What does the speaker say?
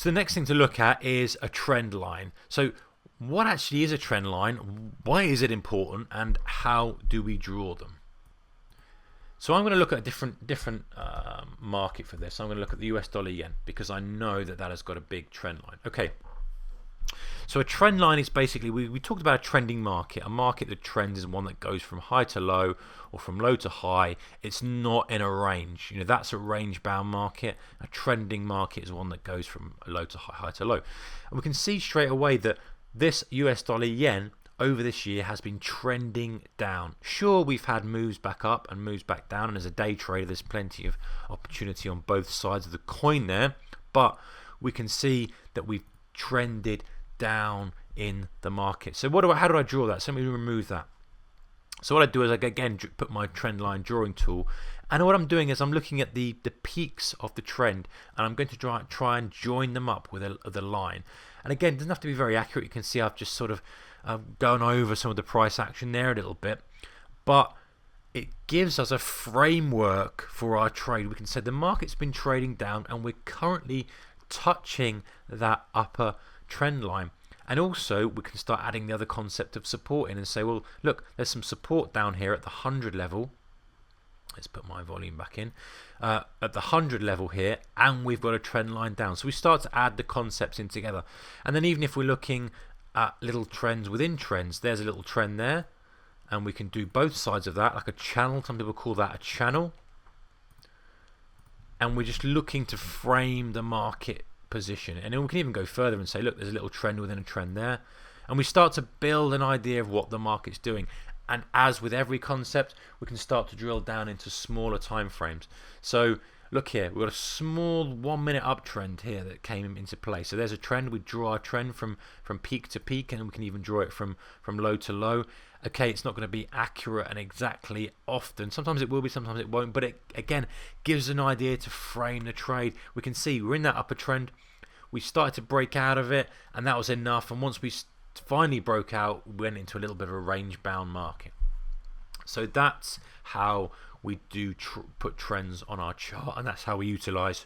So the next thing to look at is a trend line. So what actually is a trend line? Why is it important? And how do we draw them? So I'm going to look at a different market for this. I'm going to look at the US dollar yen because I know that that has got a big trend line. Okay. So a trend line is basically, we talked about a trending market. A market that trends is one that goes from high to low or from low to high. It's not in a range. You know, that's a range bound market. A trending market is one that goes from low to high, high to low. And we can see straight away that this US dollar yen over this year has been trending down. Sure, we've had moves back up and moves back down, and as a day trader there's plenty of opportunity on both sides of the coin there, but we can see that we've trended down in the market. So how do I draw that? So let me remove that. So what I do is I again put my trend line drawing tool, and what I'm doing is I'm looking at the peaks of the trend, and I'm going to try and join them up with the line. And again, it doesn't have to be very accurate. You can see I've just sort of gone over some of the price action there a little bit, but it gives us a framework for our trade. We can say the market's been trading down and we're currently touching that upper trend line. And also we can start adding the other concept of support in and say, well, look, there's some support down here at the 100 level. Let's put my volume back in. At the 100 level here, and we've got a trend line down. So we start to add the concepts in together. And then even if we're looking at little trends within trends, there's a little trend there, and we can do both sides of that, like a channel. Some people call that a channel. And we're just looking to frame the market position. And then we can even go further and say, look, there's a little trend within a trend there. And we start to build an idea of what the market's doing. And as with every concept, we can start to drill down into smaller time frames. So look here, we've got a small 1 minute uptrend here that came into play. So there's a trend. We draw our trend from peak to peak, and we can even draw it from low to low. Okay, it's not going to be accurate and exactly often. Sometimes it will be, sometimes it won't. But it, again, gives an idea to frame the trade. We can see we're in that upper trend. We started to break out of it, and that was enough. And once we finally broke out, we went into a little bit of a range-bound market. So that's how we do put trends on our chart, and that's how we utilize